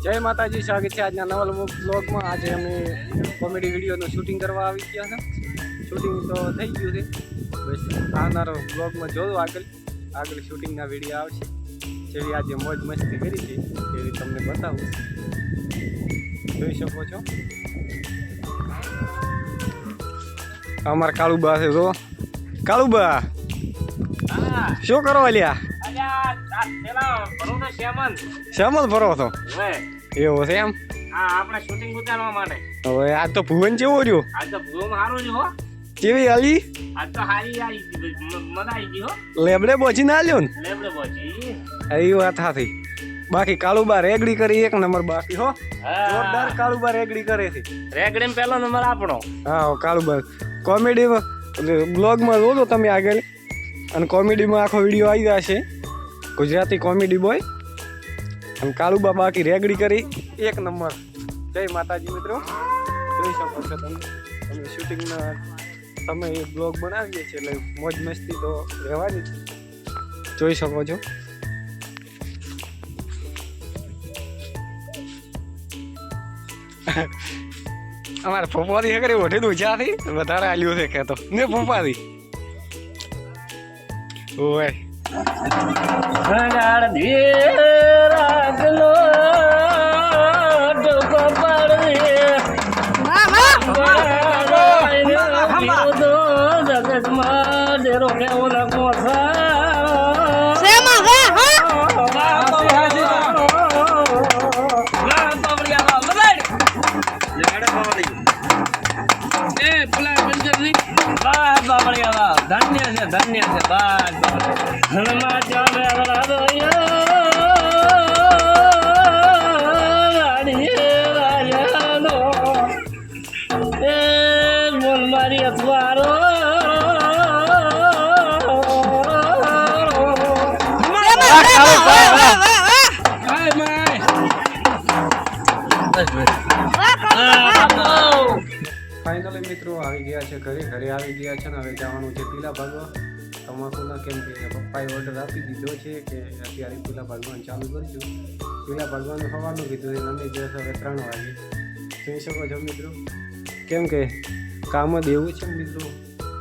જય માતાજી, સ્વાગત છે આજના નવા બ્લોગમાં। આજે અમે કોમેડી વિડીયોનું શૂટિંગ કરવા આવી ગયા છે। શૂટિંગ તો થઈ ગયું છે, બસ આવનારો બ્લોગમાં જોજો આગળ શૂટિંગના વિડીયો આવશે। જેવી આજે મોજ મસ્તી કરી છે એવી તમને બતાવું, જોઈ શકો છો। અમારા કાળુબા છે, જો કાળુબા શું કરો અલ્યા? શ્યામલ ફરો છો એવું છે એમ? આપણે શૂટિંગ ઉતારવા માટે હવે આજ તો ભુવન કેવો રહ્યો? આજ તો ભૂમ સારું છે હો। કેવી હાલી? આજ તો હારી આવી મજા આવી ગઈ હો। લેબડે પહોંચી ના લ્યો ને? લેબડે પહોંચી એ વાત સાચી। બાકી કાળુબા રેગડી કરી એક નંબર બાકી હો, જોરદાર કાળુબા રેગડી કરે છે। રેગડી માં પહેલો નંબર આપણો। હા કાળુબા કોમેડીમાં બ્લોગમાં જોજો તમે આગળ, અને કોમેડીમાં આખો વિડીયો આવી જશે, ગુજરાતી કોમેડી બોય। અને કાળુબા બાકી રેગડી કરી એક નંબર। જય માતાજી મિત્રો, જોઈ શકો છો તમે શૂટિંગના તમે બ્લોગ બનાવીએ છીએ એટલે મોજ મસ્તી તો રહેવાની, જોઈ શકો છો। અમારે પપ્પાથી હકરી ઓઠી દુજાથી વધારે આલ્યું છે કહેતો ને પપ્પાથી ઓય ધન્ય છે ધન્ય છે બસ મારી અથવારો ફાઇનલી મિત્રો આવી ગયા છે ઘરે આવી ગયા છે ને હવે જવાનું છે પીલા ભાગવા તમાકુના, કેમ કે પપ્પાએ ઓર્ડર આપી દીધો છે કે અત્યારે પીલા ભાગવાનું ચાલુ કરજો। પીલા ભાગવાનું સવારનું કીધું છે, અમે જશે હવે 3 વાગે, જોઈ શકો છો મિત્રો। કેમ કે કામ જ એવું છે મિત્રો,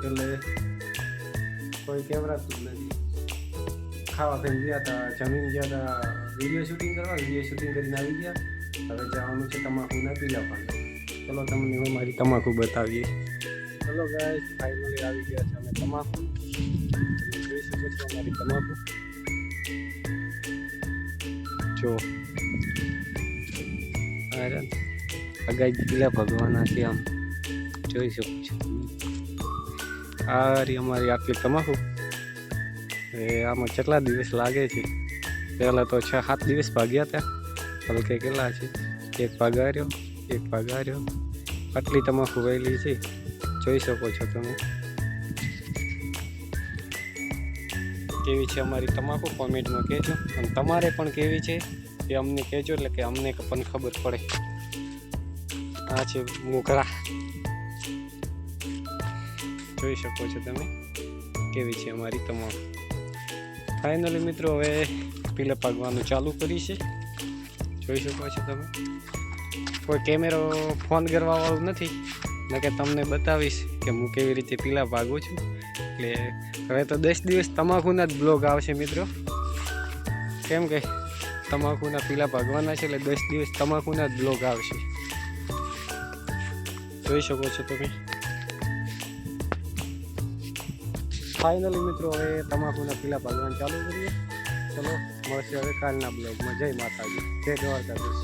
એટલે કોઈ કેવરાતું જ નથી। ખાવા પીને ગયા હતા, જમીન ગયા હતા, વિડીયો શૂટિંગ કરીને આવી ગયા। હવે જવાનું છે તમાકુના પીલા ભાગવા। ચલો તમને હું મારી તમાકુ બતાવીએ। ચલો ગાઈસ, ફાઇનલી આવી ગયા છે અમે તમાકુ, જોઈ શકો છો અમારી તમાકુ જો અગાઈ પીલા ભગવાના છે, આમ જોઈ શકો છો। આ રહી અમારી આટલી તમાકુ। એ આમાં કેટલા દિવસ લાગે છે? પહેલાં તો 6-7 દિવસ ભાગ્યા હતા, હવે કે કેટલા છે? એક ભાગાર્યો આટલી તમાકુ વહેલી છે, જોઈ શકો છો તમે। કેવી છે અમારી તમાકુ કોમેન્ટમાં કહેજો, અને તમારે પણ કેવી છે એ અમને કહેજો, એટલે કે અમને પણ ખબર પડે। આ છે મોગરા, જોઈ શકો છો તમે કેવી છે અમારી તમાકુ। ફાઇનલી મિત્રો હવે પીલા પાકવાનું ચાલુ કરી છે, જોઈ શકો છો તમે। કોઈ કેમેરો ફોન કરવા વાળું નથી, ને કે તમને બતાવીશ કે હું કેવી રીતે પીલા ભાગું છું। એટલે હવે તો 10 દિવસ તમાકુના જ બ્લોગ આવશે મિત્રો, કેમ કે તમાકુના પીલા ભાગવાના છે, એટલે 10 દિવસ તમાકુના જ બ્લોગ આવશે, જોઈ શકો છો તમે। ફાઇનલી મિત્રો હવે તમાકુના પીલા ભાગવાનું ચાલુ કરીએ। ચલો મળશે હવે કાલના બ્લોગમાં। જય માતાજી, જય દ્વારકાધીશ।